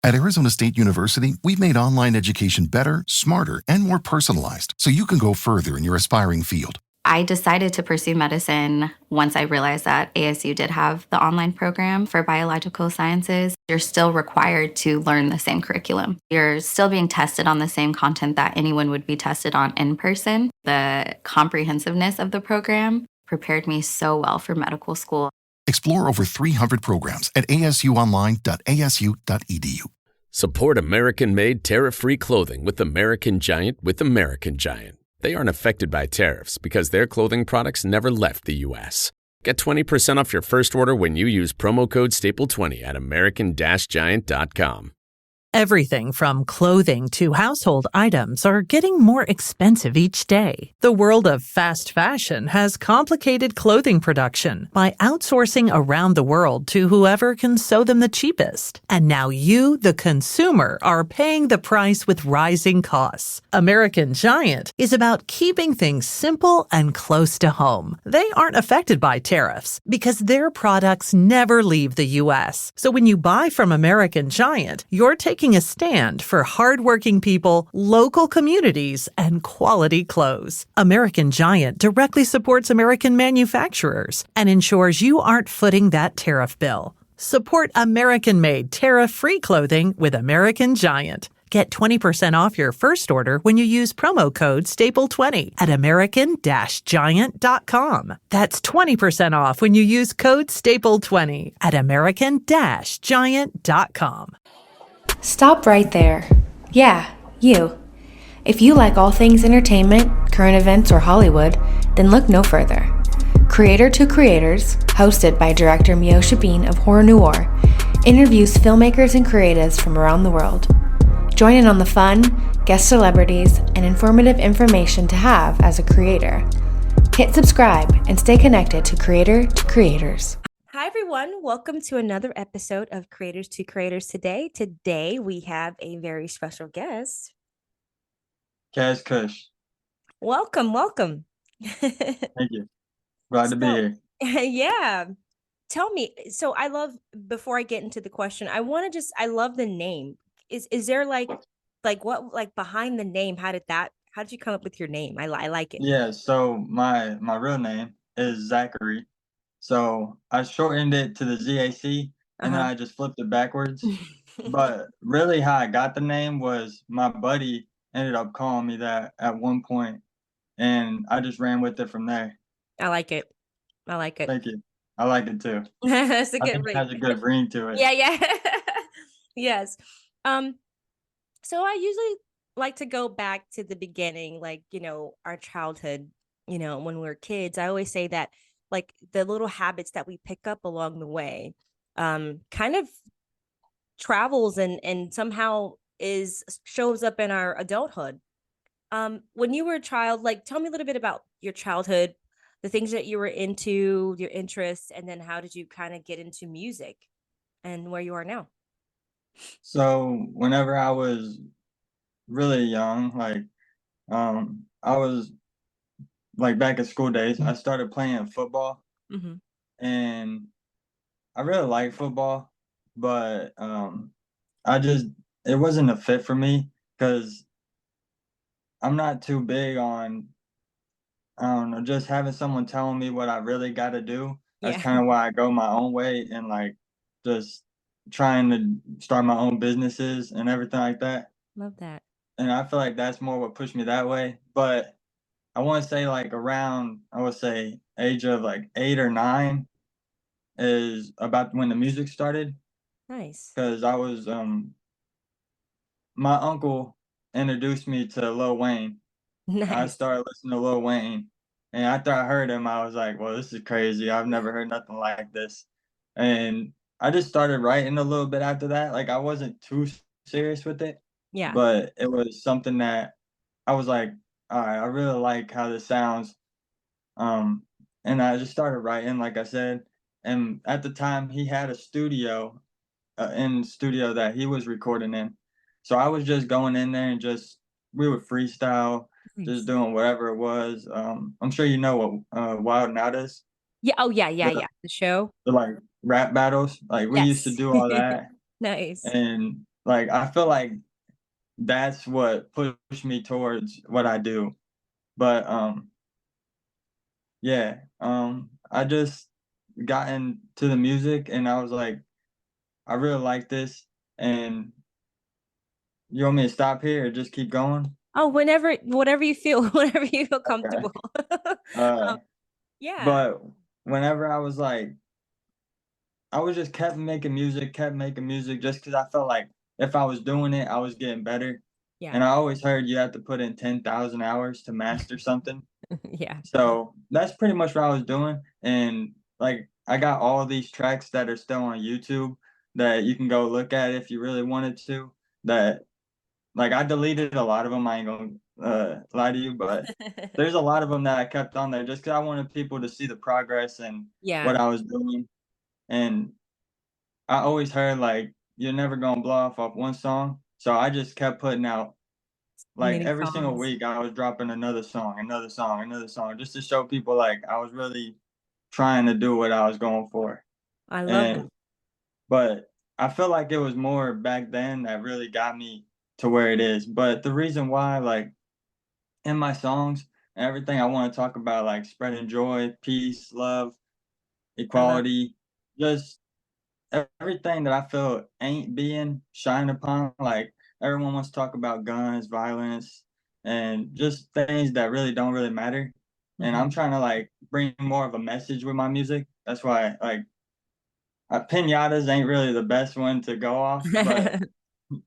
At Arizona State University, we've made online education better, smarter, and more personalized so you can go further in your aspiring field. I decided to pursue medicine once I realized that ASU did have the online program for biological sciences. You're still required to learn the same curriculum. You're still being tested on the same content that anyone would be tested on in person. The comprehensiveness of the program prepared me so well for medical school. Explore over 300 programs at asuonline.asu.edu. Support American-made tariff-free clothing with American Giant with American Giant. They aren't affected by tariffs because their clothing products never left the U.S. Get 20% off your first order when you use promo code STAPLE20 at american-giant.com. Everything from clothing to household items are getting more expensive each day. The world of fast fashion has complicated clothing production by outsourcing around the world to whoever can sew them the cheapest. And now you, the consumer, are paying the price with rising costs. American Giant is about keeping things simple and close to home. They aren't affected by tariffs because their products never leave the U.S. So when you buy from American Giant, you're taking a stand for hardworking people, local communities, and quality clothes. American Giant directly supports American manufacturers and ensures you aren't footing that tariff bill. Support American-made tariff-free clothing with American Giant. Get 20% off your first order when you use promo code STAPLE20 at american-giant.com. That's 20% off when you use code STAPLE20 at american-giant.com. Stop right there. Yeah, you. If you like all things entertainment, current events, or Hollywood, then look no further. Creator to Creators, hosted by director Meosha of Horror Noir, interviews filmmakers and creatives from around the world. Join in on the fun, guest celebrities, and informative information to have as a creator. Hit subscribe and stay connected to Creator to Creators. Hi, everyone. Welcome to another episode of Creators to Creators today. Today, we have a very special guest. Caz Kush. Welcome. Thank you. Glad to be here. Yeah. Tell me, before I get into the question, I love the name. Is there like what behind the name? How did you come up with your name? I like it. Yeah, so my real name is Zachary. So I shortened it to the ZAC and then I just flipped it backwards. But really how I got the name was my buddy ended up calling me that at one point and I just ran with it from there. I like it. Thank you. I like it too. That's a I good think ring. it has a good ring to it. Yeah. Yes. So I usually like to go back to the beginning, like, our childhood, when we were kids. I always say that like the little habits that we pick up along the way kind of travels and somehow shows up in our adulthood. When you were a child, like tell me a little bit about your childhood, the things that you were into, your interests, and then how did you kind of get into music and where you are now? So whenever I was really young, I was like back in school days, I started playing football Mm-hmm. and I really like football, but it wasn't a fit for me because I'm not too big on, I don't know, just having someone telling me what I really got to do. That's Yeah. kind of why I go my own way and like just trying to start my own businesses and everything like that. Love that. And I feel like that's more what pushed me that way. But I want to say like around, I would say age of like 8 or 9 is about when the music started. Nice. Because I was my uncle introduced me to Lil Wayne. I Nice. started listening to Lil Wayne, and after I heard him, I was like, "Well, this is crazy. I've never heard nothing like this." And I just started writing a little bit after that. Like I wasn't too serious with it, Yeah. but it was something that I was like, "All right, I really like how this sounds." Um, and I just started writing, like I said. And at the time, he had a studio in the studio that he was recording in. So I was just going in there and we would freestyle, Nice. just doing whatever it was. I'm sure you know what Wild 'N Out is. Yeah. Oh, yeah. The, The show. the like rap battles. Like we used to Yes. do all that. Nice. And like, I feel like that's what pushed me towards what I do. But, yeah, I just got into the music and I was like, I really like this. And you want me to stop here or just keep going? Oh, whatever you feel, whenever you feel Okay. comfortable. Uh, Um, yeah. but whenever I was like, I was just kept making music just because I felt like if I was doing it, I was getting better. Yeah. And I always heard you have to put in 10,000 hours to master something. Yeah. So that's pretty much what I was doing. And like, I got all these tracks that are still on YouTube that you can go look at if you really wanted to. That, like, I deleted a lot of them. I ain't gonna lie to you, but there's a lot of them that I kept on there just because I wanted people to see the progress and what Yeah. I was doing. And I always heard like you're never gonna blow off one song. So I just kept putting out like Many every single songs. week I was dropping another song, another song, another song, just to show people like I was really trying to do what I was going for. I love that. And but I feel like it was more back then that really got me to where it is. But the reason why, like in my songs and everything, I want to talk about like spreading joy, peace, love, I love equality, just everything that I feel ain't being shined upon. Like everyone wants to talk about guns, violence, and just things that really don't really matter. And I'm Mhm. trying to like bring more of a message with my music. That's why like Piñatas ain't really the best one to go off, but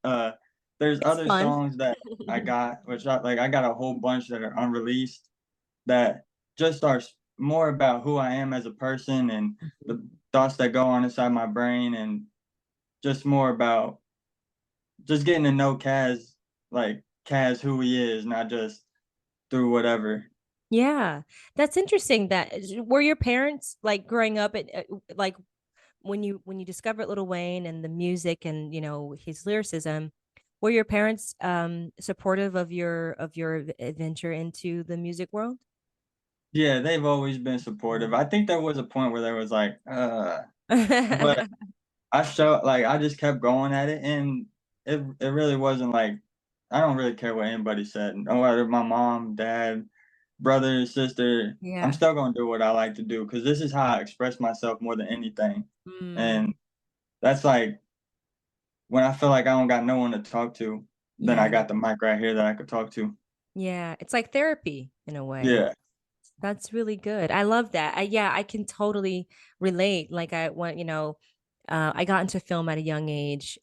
uh, there's It's other fun. songs that I got, which I got a whole bunch that are unreleased that just are more about who I am as a person and Mhm. the thoughts that go on inside my brain and just more about just getting to know Caz, like Caz who he is, not just through whatever. Yeah. That's interesting that were your parents like growing up at like when you discovered Lil Wayne and the music and his lyricism, were your parents supportive of your adventure into the music world? Yeah, they've always been supportive. I think there was a point where there was like, but I just kept going at it, and it really wasn't like I don't really care what anybody said. No matter my mom, dad, brother, sister, I'm Yeah. still gonna do what I like to do because this is how I express myself more than anything. Mm, And that's like when I feel like I don't got no one to talk to, then I yeah. got the mic right here that I could talk to. Yeah. It's like therapy in a way. Yeah. That's really good. I love that. Yeah, I can totally relate. Like I went, I got into film at a young age.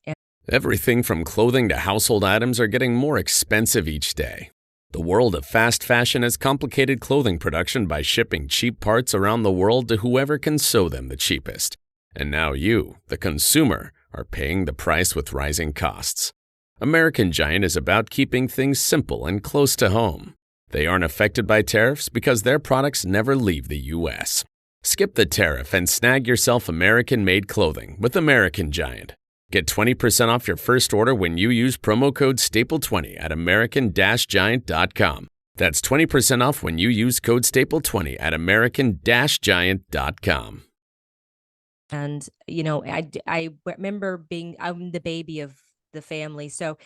Everything from clothing to household items are getting more expensive each day. The world of fast fashion has complicated clothing production by shipping cheap parts around the world to whoever can sew them the cheapest. And now you, the consumer, are paying the price with rising costs. American Giant is about keeping things simple and close to home. They aren't affected by tariffs because their products never leave the U.S. Skip the tariff and snag yourself American-made clothing with American Giant. Get 20% off your first order when you use promo code STAPLE20 at american-giant.com. That's 20% off when you use code STAPLE20 at american-giant.com. And, I remember I'm the baby of the family. So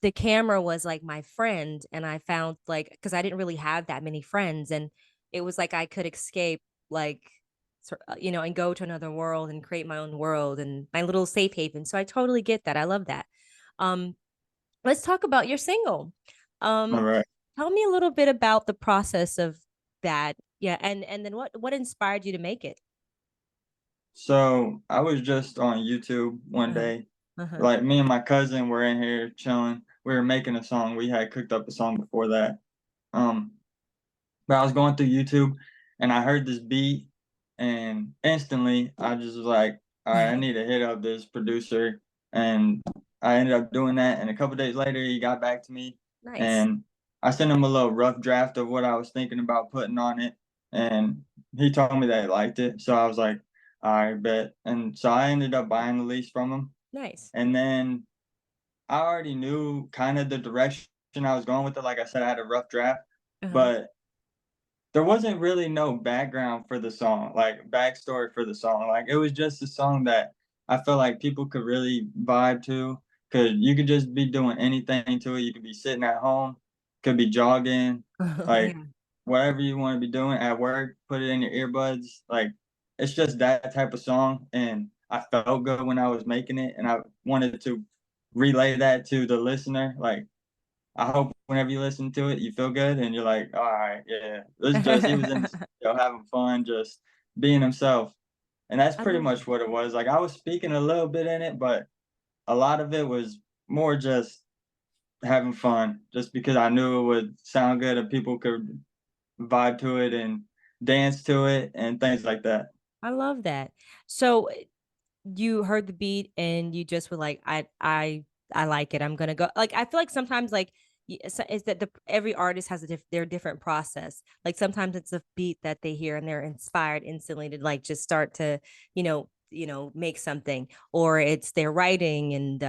the camera was like my friend. And I found like, because I didn't really have that many friends. And it was like I could escape, like, and go to another world and create my own world and my little safe haven. So I totally get that. I love that. Um, let's talk about your single. All Um, right. tell me a little bit about the process of that. Yeah, and then what inspired you to make it? So I was just on YouTube one Uh-huh. day. Uh-huh. Like me and my cousin were in here chilling. We were making a song. We had cooked up a song before that. Um, but I was going through YouTube and I heard this beat and instantly I just was like, all right, I need to hit up this producer. And I ended up doing that. And a couple days later, he got back to me Nice. and I sent him a little rough draft of what I was thinking about putting on it. And he told me that he liked it. So I was like, all right, bet. And so I ended up buying the lease from him. Nice. And then I already knew kind of the direction I was going with it. Like I said, I had a rough draft, Uh-huh. but there wasn't really no background for the song, like backstory for the song. Like it was just a song that I felt like people could really vibe to. 'cause you could just be doing anything to it. You could be sitting at home, could be jogging, like, Yeah. whatever you wanna be doing at work, put it in your earbuds, like, it's just that type of song, and I felt good when I was making it, and I wanted to relay that to the listener, like, I hope whenever you listen to it, you feel good and you're like, "Alright, yeah, this just he was in the studio having fun, just being himself." And that's I pretty love much that. what it was, like, I was speaking a little bit in it, but a lot of it was more just having fun, just because I knew it would sound good and people could vibe to it and dance to it and things like that. I love that. So you heard the beat and you just were like, I like it. I'm gonna go. Like I feel like sometimes like is that every artist has their different process. Like sometimes it's a beat that they hear and they're inspired instantly to like just start to make something, or it's their writing and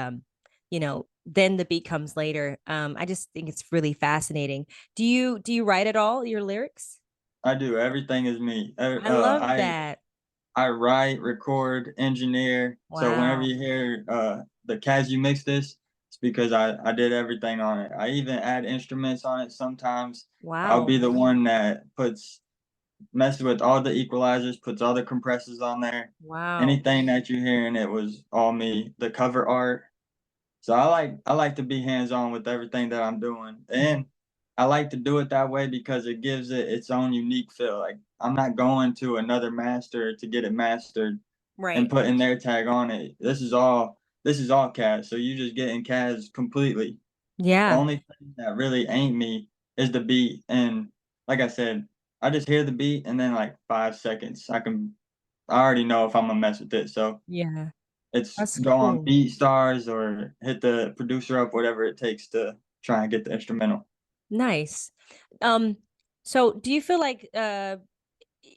then the beat comes later. I just think it's really fascinating. Do you write at all your lyrics? I do, everything is me. I love that. I write, record, engineer. So whenever Wow. you hear the Caz you mix this, it's because I did everything on it. I even add instruments on it sometimes. I'll Wow. be the one that messes with all the equalizers, puts all the compressors on there. Wow. Anything that you hear in it was all me. The cover art. So I like to be hands on with everything that I'm doing. And I like to do it that way because it gives it its own unique feel. Like I'm not going to another master to get it mastered and Right. putting their tag on it. This is all Caz. So you just getting Caz completely. The Yeah. only thing that really ain't me is the beat. And like I said, I just hear the beat and then like 5 seconds I already know if I'm gonna mess with it. So Yeah. it's That's go on cool. BeatStars or hit the producer up, whatever it takes to try and get the instrumental. Nice. Um, so do you feel like I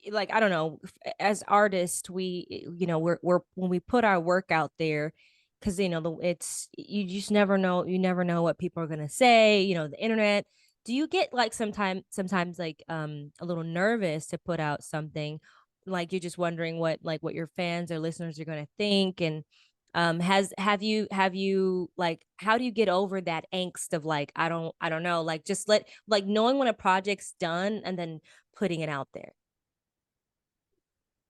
don't know, as artists, we're when we put our work out there, because it's you just never know, you never know what people are gonna say, the internet. Do you get like sometimes like a little nervous to put out something, like you're just wondering what your fans or listeners are gonna think? And has have you like how do you get over that angst of like I don't know, like just like knowing when a project's done and then putting it out there?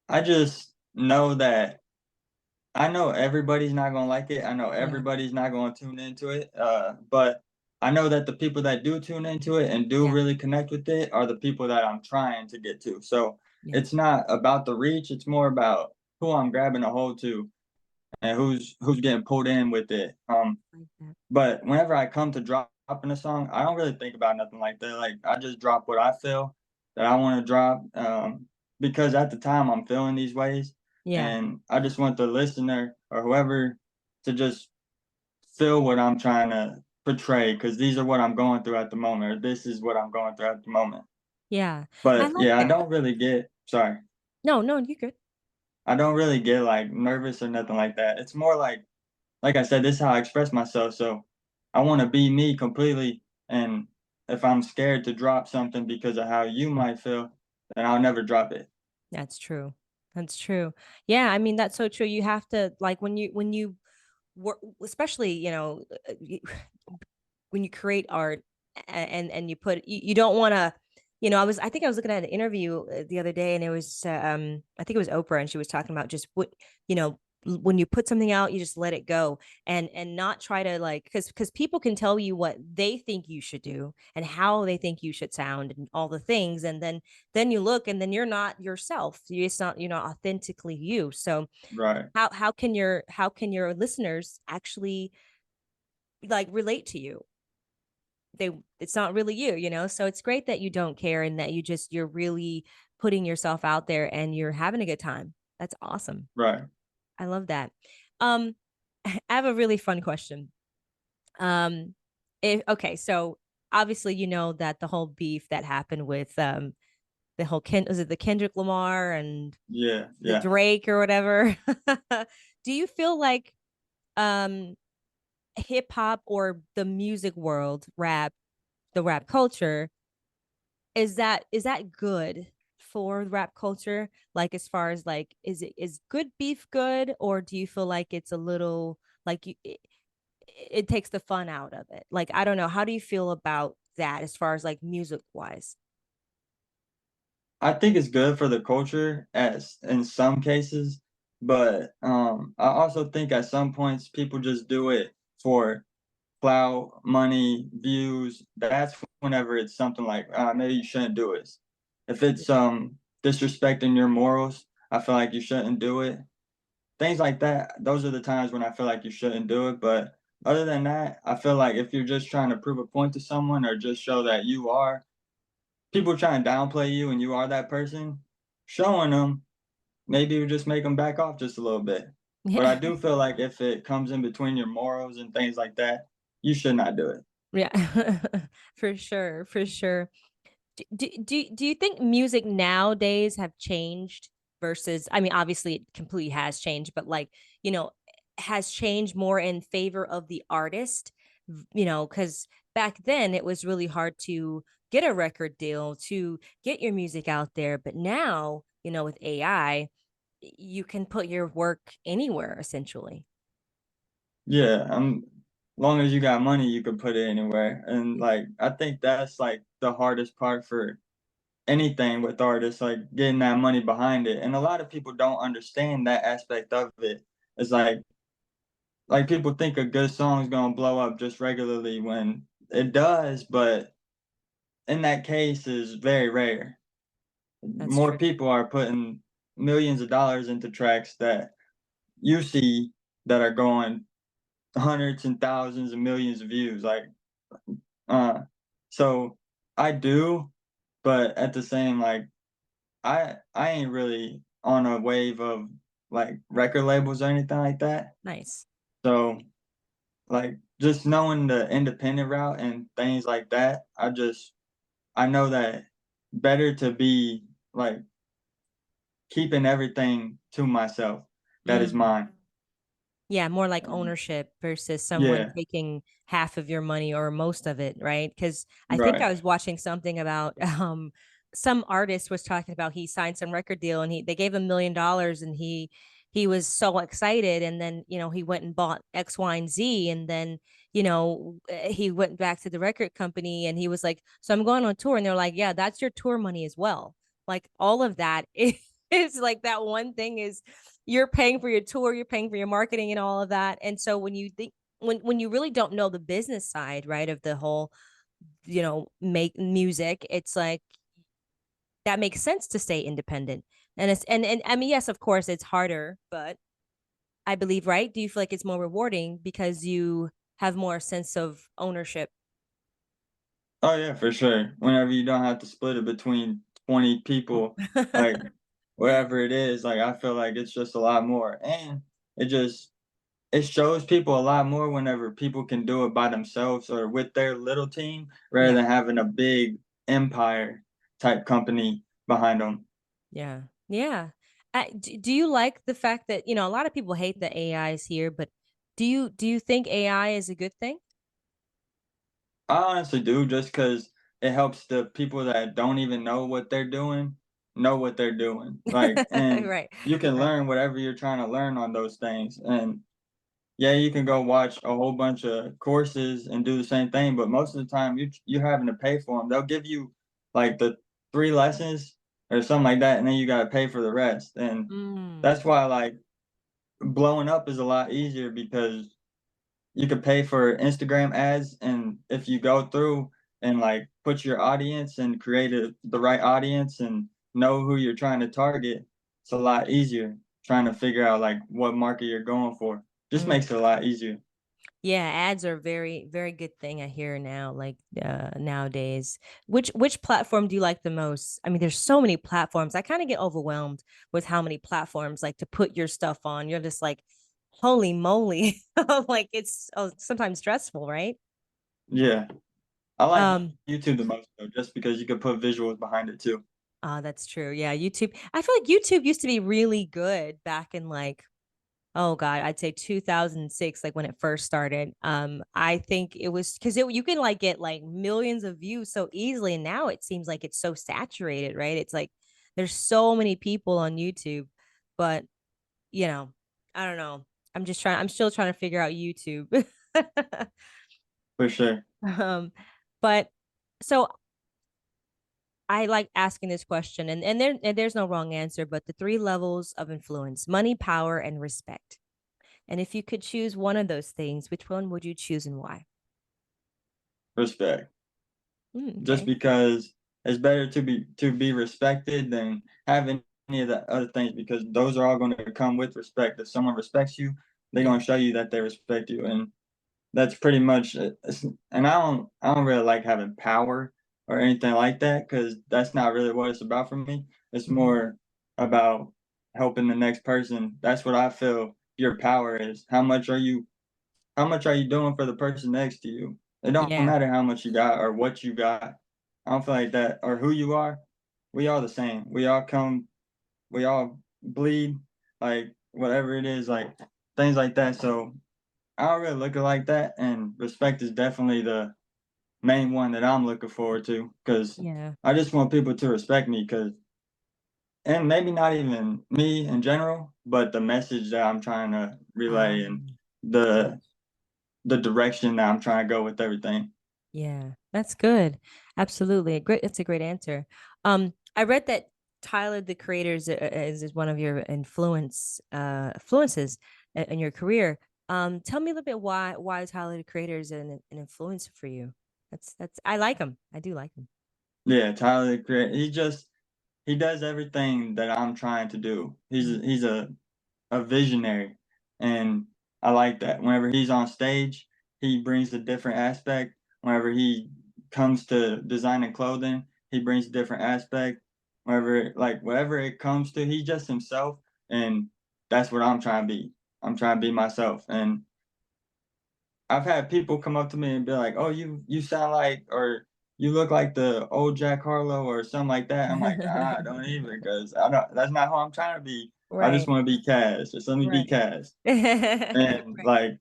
I just know that I know everybody's not gonna like it. I know Yeah. everybody's not gonna tune into it. But I know that the people that do tune into it and do Yeah. really connect with it are the people that I'm trying to get to. So Yeah. it's not about the reach, it's more about who I'm grabbing a hold to and who's getting pulled in with it. Like that. But whenever I come to dropping a song, I don't really think about nothing like that. Like I just drop what I feel that I want to drop, because at the time I'm feeling these ways, Yeah. and I just want the listener or whoever to just feel what I'm trying to portray because these are what I'm going through at the moment, or this is what I'm going through at the moment. Yeah. I But like yeah, I that. don't really get sorry. No, no, you good. I don't really get like nervous or nothing like that. It's more like I said, this is how I express myself. So I want to be me completely. And if I'm scared to drop something because of how you might feel, then I'll never drop it. That's true. That's true. Yeah, I mean, that's so true. You have to like when you work, especially, when you create art and you put you don't want to, I think I was looking at an interview the other day, and it was I think it was Oprah, and she was talking about just what, when you put something out, you just let it go, and not try to like, because people can tell you what they think you should do and how they think you should sound and all the things, and then you look and then you're not yourself, you're not authentically you. So Right. how can your listeners actually like relate to you? It's not really you. So it's great that you don't care and that you're really putting yourself out there and you're having a good time. That's awesome. Right. I love that. um I have a really fun question. If Okay, so obviously you know that the whole beef that happened with the whole was it the Kendrick Lamar and Yeah. the Yeah. Drake or whatever. Do you feel like um hip hop or the music world, the rap culture, is that good for rap culture? Like as far as like, is good beef good, or do you feel like it's a little like it takes the fun out of it. Like, I don't know, how do you feel about that as far as like music wise? I think it's good for the culture as in some cases, but I also think at some points people just do it for clout, money, views. That's whenever it's something like maybe you shouldn't do it. If it's disrespecting your morals, I feel like you shouldn't do it. Things like that. Those are the times when I feel like you shouldn't do it. But other than that, I feel like if you're just trying to prove a point to someone or just show that you are people trying to downplay you and you are that person, showing them, maybe you just make them back off just a little bit. But I Yeah. do feel like if it comes in between your morals and things like that, you should not do it. Yeah. For sure, for sure. Do you think music nowadays have changed versus, I mean, obviously it completely has changed, but like, you know, has changed more in favor of the artist, because back then it was really hard to get a record deal, to get your music out there. But now, with AI, you can put your work anywhere essentially. Yeah, long as you got money, you can put it anywhere. And like I think that's like the hardest part for anything with artists, like getting that money behind it. And a lot of people don't understand that aspect of it. It's like people think a good song's gonna blow up just regularly when it does, but in that case is very rare. That's More true. people are putting millions of dollars into tracks that you see that are going hundreds and thousands and millions of views. Like, uh, so I do, but at the same, like, I ain't really on a wave of like record labels or anything like that. Nice. So, like, just knowing the independent route and things like that, I know that better to be like keeping everything to myself that is Mm. mine. Yeah, more like ownership versus someone Yeah, taking half of your money or most of it, right? Because I think right. I was watching something about some artist was talking about he signed some record deal and they gave him $1 million and he was so excited and then he went and bought X, Y, and Z and then he went back to the record company and he was like, so I'm going on tour and they're like, yeah, that's your tour money as well. Like all of that is like that one thing is you're paying for your tour, you're paying for your marketing and all of that. And so when you think when you really don't know the business side, right, of the whole, make music, it's like that makes sense to stay independent. And I mean, yes, of course it's harder, but I believe, right? Do you feel like it's more rewarding because you have more sense of ownership? Oh yeah, for sure. Whenever you don't have to split it between 20 people, like whatever it is, like I feel like it's just a lot more. And it just it shows people a lot more whenever people can do it by themselves or with their little team rather Yeah. than having a big empire type company behind them. Yeah. Yeah. Do you like the fact that, a lot of people hate the AI is here, but do you think AI is a good thing? I honestly do just because it helps the people that don't even know what they're doing. Like, and Right. you can Right. learn whatever you're trying to learn on those things. And yeah, you can go watch a whole bunch of courses and do the same thing, but most of the time you're having to pay for them. They'll give you like the 3 lessons or something like that, and then you gotta pay for the rest. And Mm. that's why like blowing up is a lot easier because you could pay for Instagram ads, and if you go through and like put your audience and create the right audience and know who you're trying to target, it's a lot easier trying to figure out like what market you're going for. Just Mm. makes it a lot easier. Yeah, ads are very, very good thing I hear now, like nowadays. Which platform do you like the most? I mean, there's so many platforms. I kind of get overwhelmed with how many platforms like to put your stuff on. You're just like, holy moly. Like it's sometimes stressful, right? Yeah, I like Um, YouTube the most though, just because you could put visuals behind it too. that's true. Yeah, YouTube. I feel like YouTube used to be really good back in like, oh God, I'd say 2006, like when it first started. I think it was because you can like get like millions of views so easily, and now it seems like it's so saturated, right? It's like there's so many people on YouTube, but you know, I don't know. I'm still trying to figure out YouTube. For sure. But so I like asking this question, and there's no wrong answer, but the three levels of influence: money, power, and respect. And if you could choose one of those things, which one would you choose and why? Respect. Just Okay. because it's better to be respected than having any of the other things, because those are all going to come with respect. If someone respects you, they're Yeah. going to show you that they respect you, and that's pretty much it. And I don't really like having power or anything like that, because that's not really what it's about for me. It's Mhm. more about helping the next person. That's what I feel your power is. How much are you doing for the person next to you? It don't Yeah. matter how much you got or what you got. I don't feel like that, or who you are. We all the same. We all bleed, like whatever it is, like things like that. So I don't really look at it like that, and respect is definitely the main one that I'm looking forward to, because Yeah. I just want people to respect me, because and maybe not even me in general, but the message that I'm trying to relay and the Yes. the direction that I'm trying to go with everything. Yeah, that's good. Absolutely. Great. It's a great answer. I read that Tyler, the creator, is one of your influences in your career. Tell me a little bit why Tyler, the creator, is an influence for you. That's I like him. I do like him. Yeah, Tyler the Creator. He does everything that I'm trying to do. He's a visionary, and I like that. Whenever he's on stage, he brings a different aspect. Whenever he comes to designing clothing, he brings a different aspect. Whatever it comes to, he's just himself, and that's what I'm trying to be. I'm trying to be myself, and I've had people come up to me and be like, "Oh, you sound like, or you look like the old Jack Harlow or something like that." I'm like, "Nah, don't even, because I don't. That's not who I'm trying to be. I just Right. want to be Caz. Just let me be Right. Caz." And Right.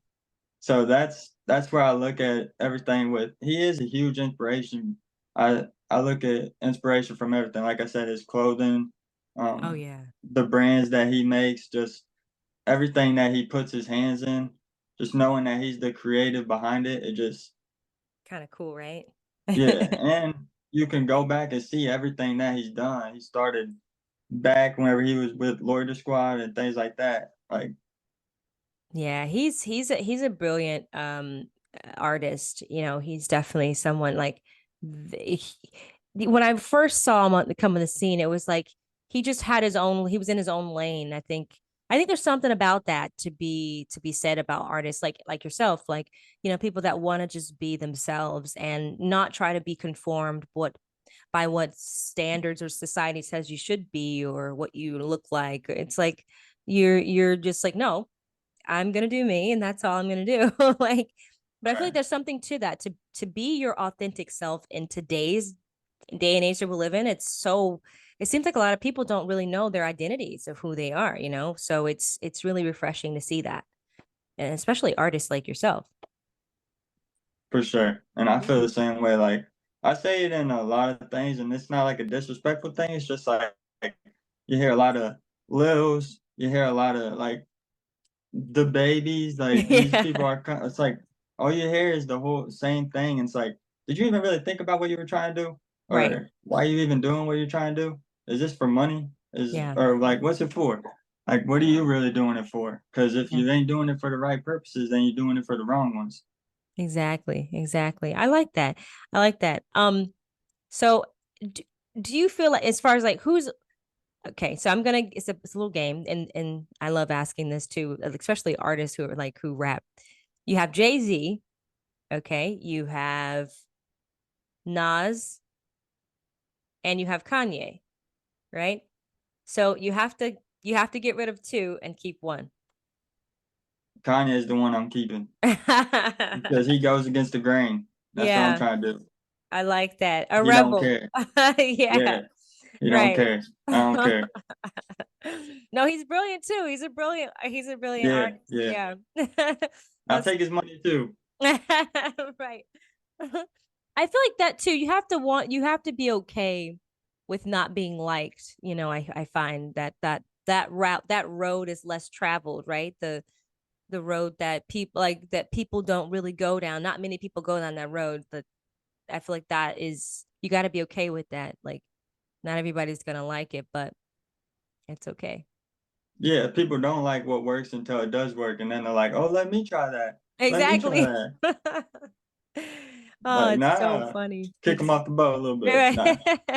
so that's where I look at everything with. He is a huge inspiration. I look at inspiration from everything. Like I said, his clothing, Oh um, yeah. the brands that he makes, just everything that he puts his hands in, just knowing that he's the creative behind it, it just Kind of cool, right? yeah, and you can go back and see everything that he's done. He started back whenever he was with Loiter Squad and things like that. Like, Yeah, he's a brilliant artist. You know, he's definitely someone like when I first saw him come on the scene, it was like he just had his own, he was in his own lane. I think there's something about that to be said about artists like yourself, like, people that want to just be themselves and not try to be conformed by what standards or society says you should be or what you look like. It's like you're just like, no, I'm gonna do me, and that's all I'm gonna do. Like, but I feel like right, there's something to that, to be your authentic self in today's day and age that we live in. It seems like a lot of people don't really know their identities of who they are, so it's really refreshing to see that, and especially artists like yourself. for sure. And I feel Yeah. the same way. Like, I say it in a lot of things, and it's not like a disrespectful thing. It's just like you hear a lot of Lils, you hear a lot of like the babies, like these Yeah. people are. It's like all you hear is the whole same thing. And it's like, did you even really think about what you were trying to do, Right. or why are you even doing what you're trying to do? Is this for money? Is Yeah. or like what's it for? Like, what are you really doing it for? Because if Yeah. you ain't doing it for the right purposes, then you're doing it for the wrong ones. Exactly. Exactly. I like that. I like that. So do, do you feel like, as far as like who's okay, so it's a little game, and I love asking this too, especially artists who rap. You have Jay-Z, okay, you have Nas, and you have Kanye, right? So you have to get rid of two and keep one. Kanye is the one I'm keeping, because he goes against the grain. That's what I'm Yeah, trying to do. I like that. A He don't rebel. care. Yeah, Yeah, he don't right. care. I don't care. No, he's brilliant too. He's a brilliant Yeah, artist. yeah. Yeah. I'll That's take his money too. right. I feel like that too. You have to be okay with not being liked. I find that route, that road is less traveled, right? the road that people don't really go down. Not many people go down that road, but I feel like that is, you got to be okay with that. Like, not everybody's gonna like it, but it's okay. Yeah, people don't like what works until it does work, and then they're like, "Oh, let me try that. Let me try Exactly. that." Oh, Like, it's so nah, funny. kick them off the boat a little bit. Right. Nah,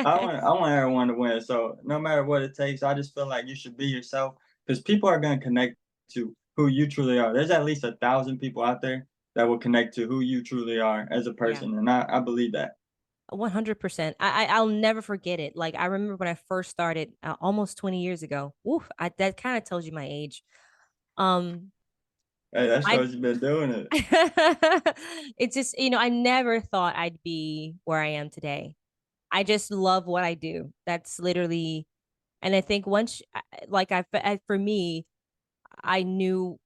I want everyone to win. So no matter what it takes, I just feel like you should be yourself because people are gonna connect to who you truly are. There's at least 1,000 people out there that will connect to who you truly are as a Yeah. person, and I believe that. 100%. I'll never forget it. Like, I remember when I first started, almost 20 years ago. Oof, that kind of tells you my age. Um, Hey, that I shows you've been doing it. it's just, I never thought I'd be where I am today. I just love what I do. That's literally, and I think once, like, for me, I knew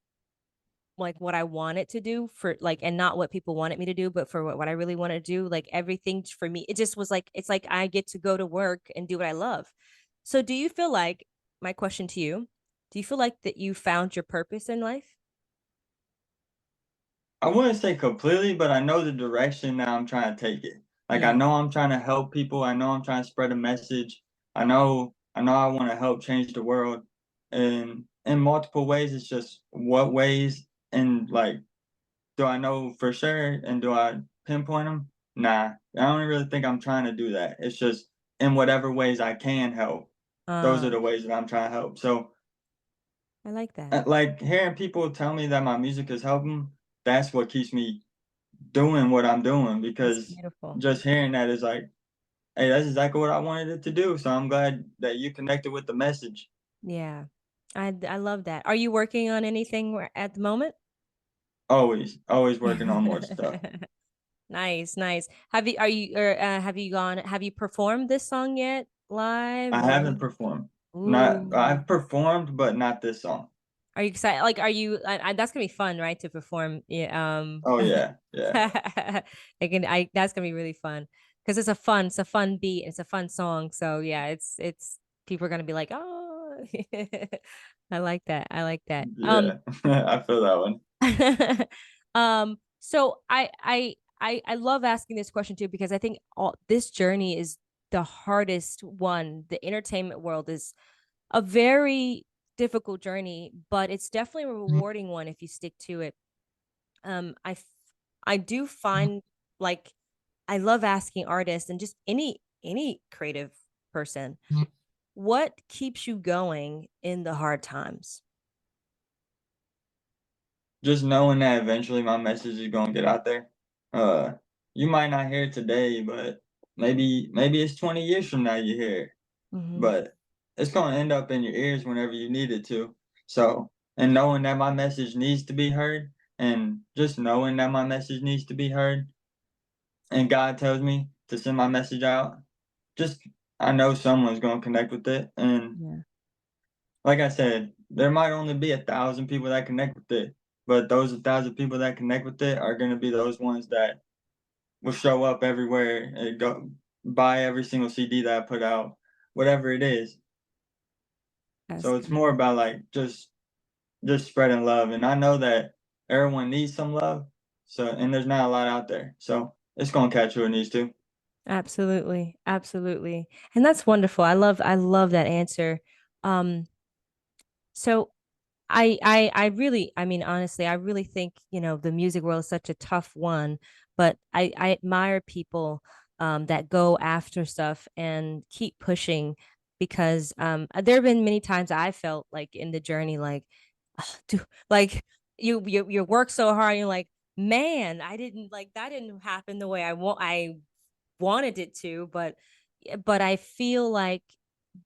like what I wanted to do for, like, and not what people wanted me to do, but for what I really want to do. Like, everything for me, it just was like, it's like I get to go to work and do what I love. So do you feel like, my question to you, do you feel like that you found your purpose in life? I wouldn't say completely, but I know the direction that I'm trying to take it. Like I Yeah. know I'm trying to help people. I know I'm trying to spread a message. I know I want to help change the world and in multiple ways. It's just what ways and like do I know for sure and do I pinpoint them? Nah, I don't really think I'm trying to do that. It's just in whatever ways I can help. Those are uh the ways that I'm trying to help. So I like that. like hearing people tell me that my music is helping, that's what keeps me doing what I'm doing That's because beautiful. just hearing that is like, hey, that's exactly what I wanted it to do. So I'm glad that you connected with the message. Yeah. I love that. Are you working on anything at the moment? Always working on more stuff. Nice, nice. Have you performed this song yet live, I or? haven't performed. Not Ooh. I've performed, but not this song. Are you excited? Like, are you, that's gonna be fun, right? To perform. Yeah. Oh yeah, yeah, That's gonna be really fun because it's a fun beat. It's a fun song. So yeah, it's people are gonna be like, oh, I like that. I like that. yeah. I feel that one. So I love asking this question too, because I think all this journey is the hardest one. The entertainment world is a very difficult journey, but it's definitely a rewarding one if you stick to it. I do find, like, I love asking artists and just any creative person, what keeps you going in the hard times? Just knowing that eventually my message is gonna get out there. Uh, you might not hear it today, but maybe it's 20 years from now you hear it. Hmm. But it's gonna end up in your ears whenever you need it to. So, and knowing that my message needs to be heard, and just knowing that my message needs to be heard, and God tells me to send my message out, just I know someone's gonna connect with it. And Yeah. like I said, there might only be 1,000 people that connect with it, but those 1,000 people that connect with it are gonna be those ones that will show up everywhere and go buy every single CD that I put out, whatever it is. That's So it's more about like just spreading love, and I know that everyone needs some love, so and there's not a lot out there, so it's gonna catch who it needs to. absolutely, absolutely. And that's wonderful. I love that answer. Um, so I really, I mean, honestly, I really think, the music world is such a tough one, but I admire people that go after stuff and keep pushing, because there have been many times I felt like in the journey, like, "Ugh, like, you work so hard, you're like, man, I didn't, like, that didn't happen the way I wanted it to, but I feel like,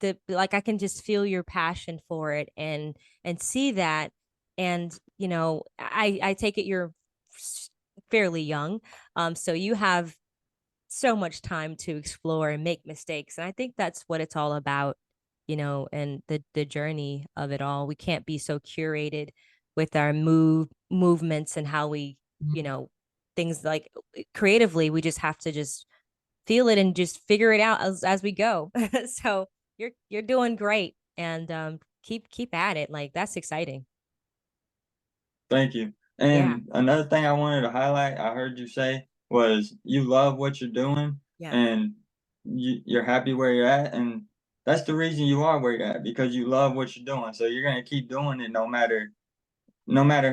I can just feel your passion for it, and see that. And I take it you're fairly young, so you have so much time to explore and make mistakes, and I think that's what it's all about, and the journey of it all. We can't be so curated with our movements and how we, you know things, like, creatively. We just have to just feel it and just figure it out as we go. So you're doing great, and keep at it. Like, that's exciting. Thank you. Yeah. And another thing I wanted to highlight, I heard you say, was you love what you're doing Yeah. and you're happy where you're at. And that's the reason you are where you're at, because you love what you're doing. So you're gonna keep doing it no matter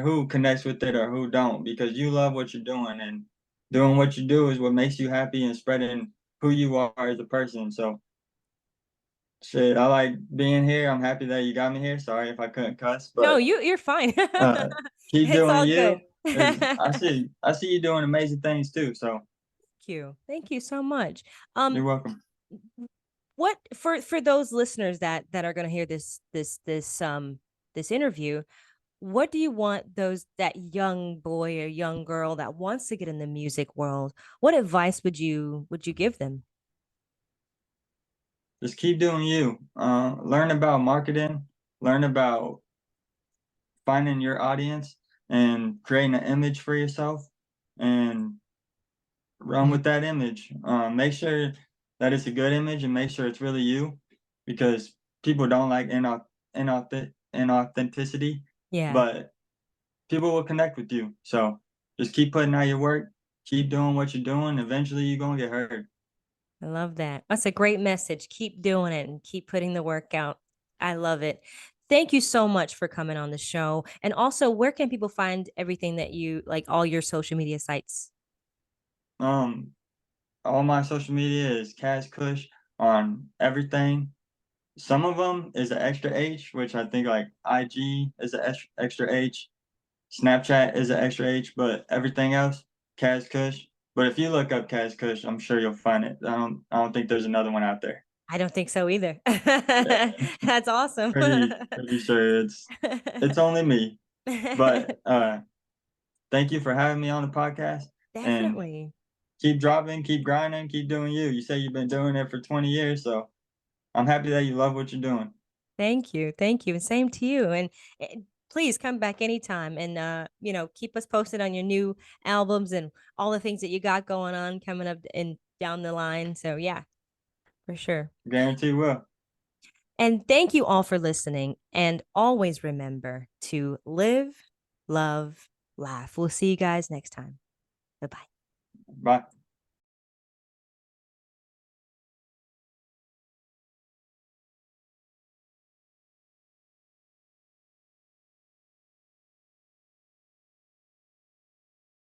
who connects with it or who don't, because you love what you're doing, and doing what you do is what makes you happy and spreading who you are as a person. So shit, I like being here. I'm happy that you got me here. Sorry if I couldn't cuss, No, but you're fine. keep It's doing all you. good. 'Cause Thank I see you doing amazing things too. So you. Thank you so much. you're welcome. What for those listeners that are going to hear this interview, what do you want that young boy or young girl that wants to get in the music world, what advice would you give them? Just keep doing you. Learn about marketing. Learn about finding your audience and creating an image for yourself, and run with that image. Make sure that it's a good image and make sure it's really you, because people don't like inauthenticity, Yeah. but people will connect with you. So just keep putting out your work, keep doing what you're doing. Eventually, you're gonna get heard. I love that. That's a great message. Keep doing it and keep putting the work out. I love it. Thank you so much for coming on the show. And also, where can people find everything that you like, all your social media sites? Um, all my social media is Caz Kush on everything. Some of them is an extra H, which I think like IG is an extra H. Snapchat is an extra H, but everything else, Caz Kush. But if you look up Caz Kush, I'm sure you'll find it. I don't think there's another one out there. I don't think so either. Yeah, That's awesome. pretty sure it's only me. But thank you for having me on the podcast, and Definitely. keep dropping, keep grinding, keep doing you. You say you've been doing it for 20 years, so I'm happy that you love what you're doing. Thank you. Thank you. And same to you. And please come back anytime and keep us posted on your new albums and all the things that you got going on coming up and down the line. So yeah, for sure. Guarantee will. And thank you all for listening. And always remember to live, love, laugh. We'll see you guys next time. Bye-bye. Bye.